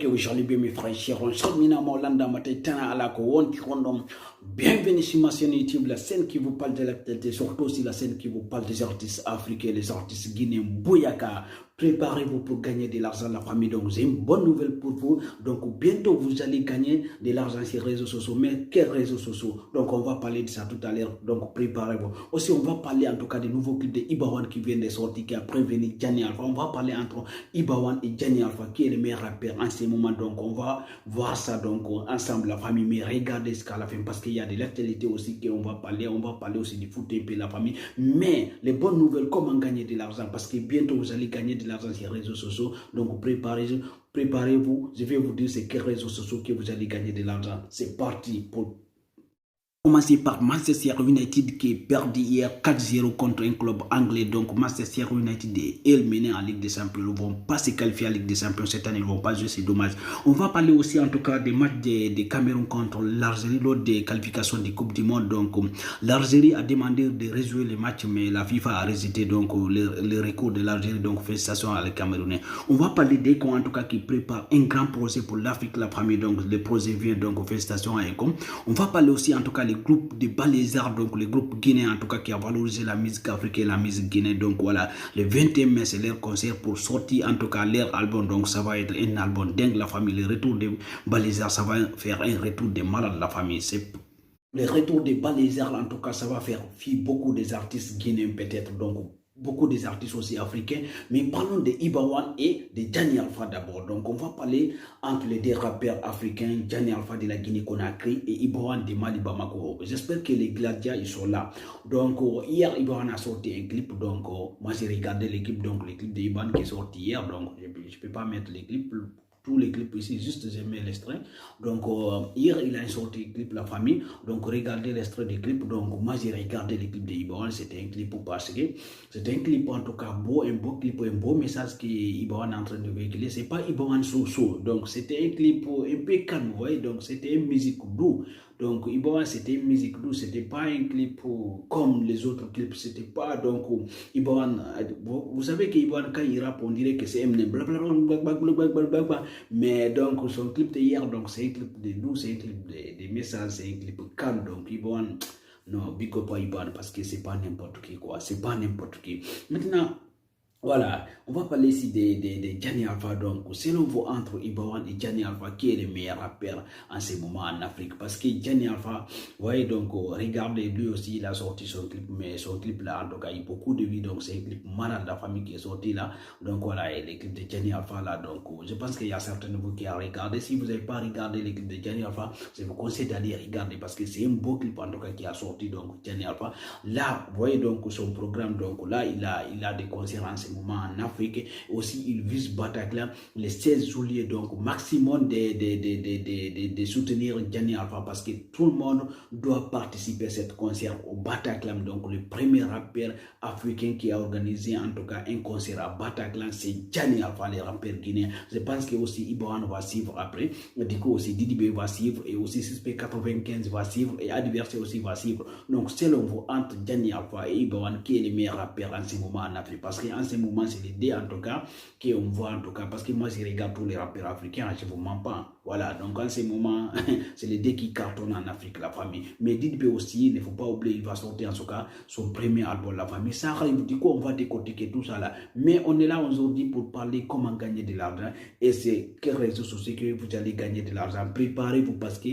que vous allez bien mes frères et sœurs. On sort minamment landa matetana à la couronne rondom. Bienvenue sur ma chaîne YouTube, la scène qui vous parle de l'actualité, surtout aussi la scène qui vous parle des artistes africains, les artistes guinéens, Bouyaka. Préparez-vous pour gagner de l'argent, la famille. Donc, j'ai une bonne nouvelle pour vous. Donc, bientôt, vous allez gagner de l'argent sur les réseaux sociaux. Mais quels réseaux sociaux? Donc, on va parler de ça tout à l'heure. Donc, préparez-vous. Aussi, on va parler en tout cas des nouveaux clips de Ibawan qui viennent de sortir, qui a prévenu Gianni Alpha. On va parler entre Ibawan et Gianni Alpha, qui est le meilleur rappeur en ce moment. Donc, on va voir ça donc ensemble, la famille. Mais regardez ce qu'à la fin, parce qu'il y a de l'actualité aussi qu'on va parler. On va parler aussi du foot un peu, la famille. Mais les bonnes nouvelles, comment gagner de l'argent? Parce que bientôt, vous allez gagner de l'argent sur les réseaux sociaux. Donc, préparez-vous. Je vais vous dire c'est quels réseaux sociaux que vous allez gagner de l'argent. C'est parti pour commencer par Manchester United qui est perdu hier 4-0 contre un club anglais. Donc Manchester United est éliminé en Ligue des Champions. Ils ne vont pas se qualifier en Ligue des Champions cette année. Ils ne vont pas jouer, c'est dommage. On va parler aussi en tout cas des matchs de Cameroun contre l'Algérie lors des qualifications des Coupes du Monde. Donc l'Algérie a demandé de rejouer les matchs, mais la FIFA a rejeté donc le recours de l'Algérie. Donc félicitations à les Camerounais. On va parler des en tout cas qui préparent un grand projet pour l'Afrique, la famille. Donc le projet vient, donc félicitations à Ecom. On va parler aussi en tout cas les groupes de Balézard, donc le groupe guinéen en tout cas qui a valorisé la musique africaine, la musique guinéenne. Donc voilà, le 21 mai c'est leur concert pour sortir en tout cas leur album. Donc ça va être un album dingue, la famille. Le retour de Balézard, ça va faire un retour de malade, la famille. C'est le retour de Balézard, en tout cas ça va faire fuir beaucoup des artistes guinéens peut-être. Donc beaucoup des artistes aussi africains, mais parlons de Ibawan et de Gianni Alpha d'abord. Donc on va parler entre les deux rappeurs africains, Gianni Alpha de la Guinée-Conakry et Ibawan de Mali Bamako. J'espère que les gladiateurs ils sont là. Donc hier Ibawan a sorti un clip, donc moi j'ai regardé l'équipe, donc le clip de Ibawan qui est sorti hier, donc je ne peux pas mettre les clips. Tous les clips ici, juste j'ai mis l'extrait. Donc hier il a sorti le clip La Famille. Donc regardez l'extrait du clip. Donc moi j'ai regardé le clip de Ibawan. C'était un clip parce que c'était un clip en tout cas beau, un beau clip, un beau message que Ibawan est en train de véhiculer. C'est pas Ibawan so-so. Donc c'était un clip un peu calme, vous voyez. Donc c'était une musique douce. Donc Ibawan c'était une musique douce. C'était pas un clip comme les autres clips. C'était pas donc Ibawan. Vous savez qu'Ibawan quand il rappe on dirait que c'est Eminem. Blablabla. Mais donc son clip de hier, donc c'est un clip de nous, c'est un clip de messages, c'est un clip calme. Donc Ibawan, non, big up à Ibawan parce que c'est pas n'importe qui quoi, c'est pas n'importe qui. Maintenant, voilà, on va parler ici de Gianni Alpha. Donc, selon vous, entre Ibawan et Gianni Alpha, qui est le meilleur rappeur en ce moment en Afrique? Parce que Gianni Alpha, vous voyez, donc, regardez, lui aussi, il a sorti son clip, mais son clip là, en tout cas, il y a beaucoup de vues. Donc, c'est un clip malade de la famille qui est sorti là. Donc, voilà, et les clips de Gianni Alpha là. Donc, je pense qu'il y a certains de vous qui ont regardé. Si vous n'avez pas regardé les clips de Gianni Alpha, je vous conseille d'aller regarder parce que c'est un beau clip en tout cas qui a sorti. Donc, Gianni Alpha, là, vous voyez, donc, son programme, donc, là, il a des concerts en ce moment en Afrique. Aussi il vise Bataclan le 16 juillet, donc maximum de soutenir Gianni Alpha parce que tout le monde doit participer à ce concert au Bataclan. Donc le premier rappeur africain qui a organisé en tout cas un concert à Bataclan, c'est Gianni Alpha, le rappeur guinéen. Je pense que aussi Ibawan va suivre après, du coup aussi Didi B va suivre et aussi Suspect 95 va suivre et Adversaire aussi va suivre. Donc selon vous, entre Gianni Alpha et Ibawan, qui est le meilleur rappeur en ce moment en Afrique? Parce qu'en ce moment c'est les deux en tout cas qu'on voit en tout cas, parce que moi je regarde tous les rappeurs africains, je vous mens pas, voilà. Donc en ce moment c'est les deux qui cartonnent en Afrique, la famille. Mais dites aussi, il ne faut pas oublier, il va sortir en tout cas son premier album, la famille. Ça arrive, du coup on va décortiquer tout ça là, mais on est là aujourd'hui pour parler comment gagner de l'argent et c'est quels réseaux sociaux que vous allez gagner de l'argent. Préparez-vous parce que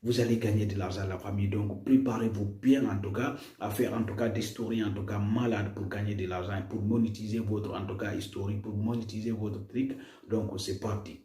vous allez gagner de l'argent, la famille. Donc, préparez-vous bien, en tout cas, à faire, en tout cas, des stories, en tout cas, malades pour gagner de l'argent, pour monétiser votre, en tout cas, story, pour monétiser votre truc. Donc, c'est parti.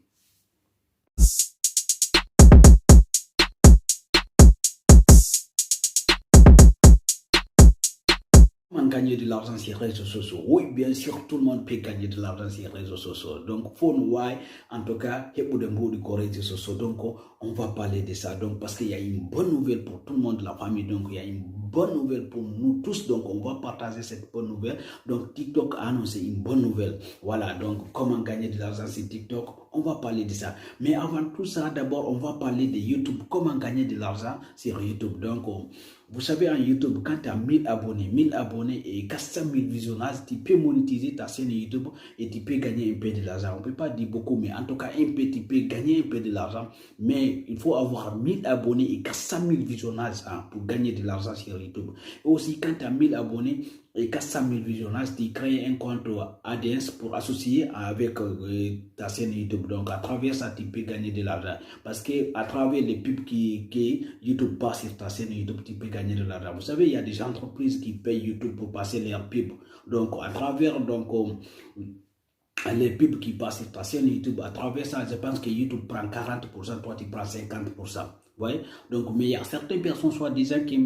Comment gagner de l'argent sur les réseaux sociaux? Oui, bien sûr, tout le monde peut gagner de l'argent sur les réseaux sociaux. Donc, en tout cas, il y a des réseaux sociaux. Donc, on va parler de ça. Donc, parce qu'il y a une bonne nouvelle pour tout le monde, la famille. Donc, il y a une bonne nouvelle pour nous tous. Donc, on va partager cette bonne nouvelle. Donc, TikTok a annoncé une bonne nouvelle. Voilà, donc, comment gagner de l'argent sur TikTok, on va parler de ça. Mais avant tout ça, d'abord, on va parler de YouTube. Comment gagner de l'argent sur YouTube. Donc, vous savez, en YouTube, quand tu as 1000 abonnés et 400 000 visionnages, tu peux monétiser ta chaîne YouTube et tu peux gagner un peu de l'argent. On ne peut pas dire beaucoup, mais en tout cas, un peu, tu peux gagner un peu de l'argent. Mais il faut avoir 1000 abonnés et 400 000 visionnages pour gagner de l'argent sur YouTube. Et aussi, quand tu as 1000 abonnés et 400 000 visionnages, tu crées un compte AdSense pour associer avec ta chaîne YouTube. Donc, à travers ça, tu peux gagner de l'argent. Parce que à travers les pubs que YouTube passe sur ta chaîne YouTube, tu peux gagner de l'argent. Vous savez, il y a des entreprises qui payent YouTube pour passer leurs pubs. Donc, à travers les pubs qui passent sur ta chaîne YouTube, à travers ça, je pense que YouTube prend 40%, toi tu prends 50%. Ouais? Donc, mais il y a certaines personnes, soi-disant, qui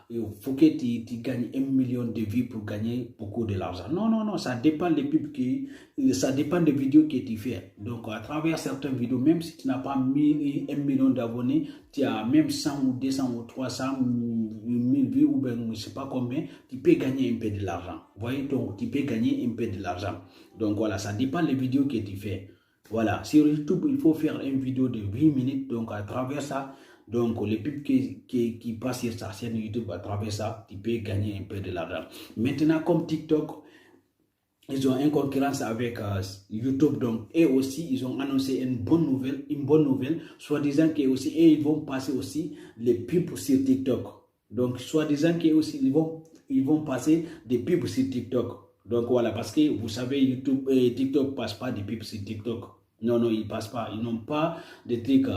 il faut que tu gagnes 1 million de vues pour gagner beaucoup de l'argent. Non, non, non, ça dépend des pubs ça dépend des vidéos que tu fais. Donc, à travers certaines vidéos, même si tu n'as pas 1 million d'abonnés, tu as même 100 ou 200 ou 300, 1000 vues ou bien je ne sais pas combien, tu peux gagner un peu de l'argent. Vous voyez, donc tu peux gagner un peu de l'argent. Donc, voilà, ça dépend des vidéos que tu fais. Voilà, sur YouTube, il faut faire une vidéo de 8 minutes. Donc, à travers ça, donc les pubs qui passent sur sa chaîne YouTube, à travers ça, tu peux gagner un peu de l'argent. Maintenant, comme TikTok, ils ont une concurrence avec YouTube. Donc, et aussi, ils ont annoncé une bonne nouvelle, soi-disant qu'ils aussi, et ils vont passer aussi les pubs sur TikTok. Donc, soi-disant qu'ils aussi, ils vont passer des pubs sur TikTok. Donc voilà, parce que vous savez, YouTube et TikTok ne passent pas des pubs sur TikTok. Non, non, ils ne passent pas. Ils n'ont pas de trucs,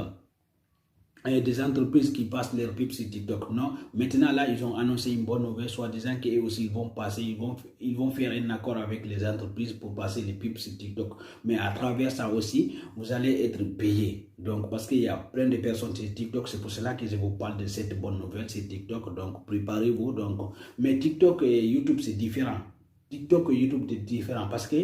des entreprises qui passent leurs pubs sur TikTok. Non, maintenant là, ils ont annoncé une bonne nouvelle, soit-disant qu'eux aussi, ils vont passer, ils vont faire un accord avec les entreprises pour passer les pubs sur TikTok. Mais à travers ça aussi, vous allez être payé. Donc, parce qu'il y a plein de personnes sur TikTok, c'est pour cela que je vous parle de cette bonne nouvelle sur TikTok. Donc, préparez-vous. Donc, mais TikTok et YouTube, c'est différent. TikTok et YouTube, c'est différent parce que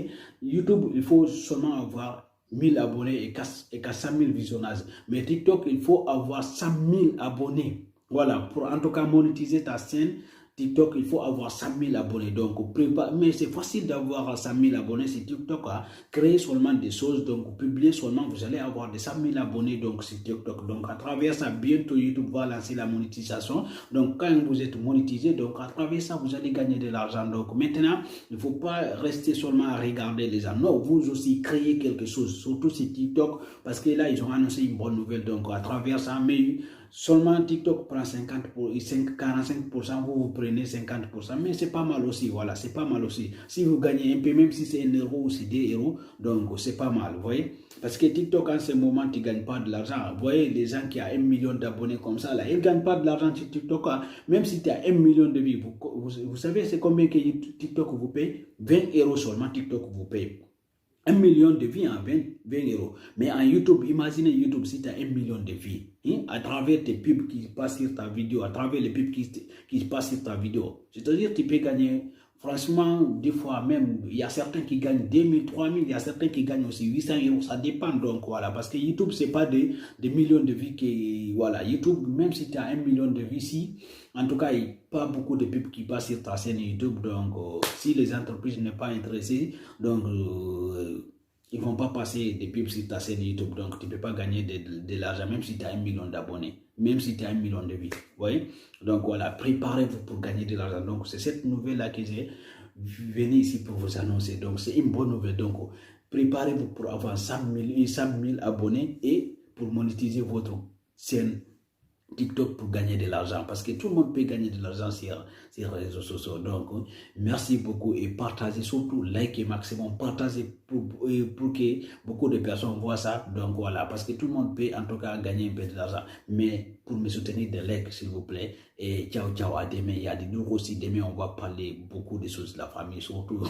YouTube, il faut seulement avoir 1000 abonnés et 400 000 visionnages. Mais TikTok, il faut avoir 100 000 abonnés. Voilà, pour en tout cas monétiser ta chaîne, TikTok, il faut avoir 100 000 abonnés. Donc, mais c'est facile d'avoir 100 000 abonnés sur TikTok. Créer seulement des choses, donc publier seulement, vous allez avoir des 100 000 abonnés donc, sur TikTok. Donc, à travers ça, bientôt YouTube va lancer la monétisation. Donc, quand vous êtes monétisé, donc à travers ça, vous allez gagner de l'argent. Donc, maintenant, il ne faut pas rester seulement à regarder les gens. Non, vous aussi créez quelque chose, surtout sur TikTok, parce que là, ils ont annoncé une bonne nouvelle. Donc, à travers ça, mais seulement TikTok prend 45%, vous prenez 50%, mais c'est pas mal aussi, voilà, c'est pas mal aussi. Si vous gagnez un peu, même si c'est 1 euro ou c'est 2 euros, donc c'est pas mal, vous voyez. Parce que TikTok, en ce moment, tu ne gagnes pas de l'argent. Vous voyez, les gens qui ont 1 million d'abonnés comme ça, là, ils ne gagnent pas de l'argent sur TikTok. Même si tu as 1 million de vues, vous savez, c'est combien que TikTok vous paye? 20 euros seulement, TikTok vous paye. 1 million de vues en 20 euros. Mais en YouTube, imaginez YouTube si tu as 1 million de vues. À travers tes pubs qui passent sur ta vidéo, à travers les pubs qui passent sur ta vidéo. C'est-à-dire tu peux gagner, franchement, des fois même, il y a certains qui gagnent 2000, 3000, il y a certains qui gagnent aussi 800 euros. Ça dépend donc, voilà. Parce que YouTube, ce n'est pas des millions de vues qui, voilà. YouTube, même si tu as 1 million de vues ici, en tout cas, il n'y a pas beaucoup de pubs qui passent sur ta chaîne YouTube. Donc, si les entreprises ne sont pas intéressées, donc, ils ne vont pas passer des pubs sur ta chaîne YouTube. Donc, tu ne peux pas gagner de l'argent, même si tu as 1 million d'abonnés, même si tu as 1 million de vues. Vous voyez? Donc, voilà, préparez-vous pour gagner de l'argent. Donc, c'est cette nouvelle-là que j'ai venu ici pour vous annoncer. Donc, c'est une bonne nouvelle. Donc, préparez-vous pour avoir 100 000 abonnés et pour monétiser votre chaîne TikTok pour gagner de l'argent, parce que tout le monde peut gagner de l'argent sur les réseaux sociaux. Donc, merci beaucoup et partagez, surtout likez maximum, partagez pour que beaucoup de personnes voient ça. Donc voilà, parce que tout le monde peut en tout cas gagner un peu de l'argent. Mais pour me soutenir, des likes s'il vous plaît. Et ciao, ciao, à demain. Il y a des nouveaux aussi. Demain, on va parler beaucoup de choses de la famille, surtout.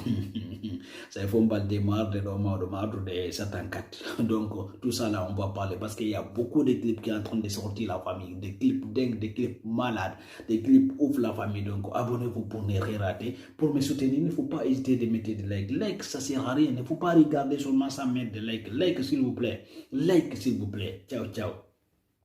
Ça, il faut pas démarrer de certains cas. Donc, tout ça là, on va parler parce qu'il y a beaucoup de clips qui sont en train de sortir la famille. Des clips dingues, des clips malades, des clips ouf la famille. Donc, abonnez-vous pour ne rien rater. Pour me soutenir, il ne faut pas hésiter de mettre des likes. Like, ça sert à rien. Il ne faut pas regarder seulement ça, mettre des likes. Like, s'il vous plaît. Like, s'il vous plaît. Ciao, ciao.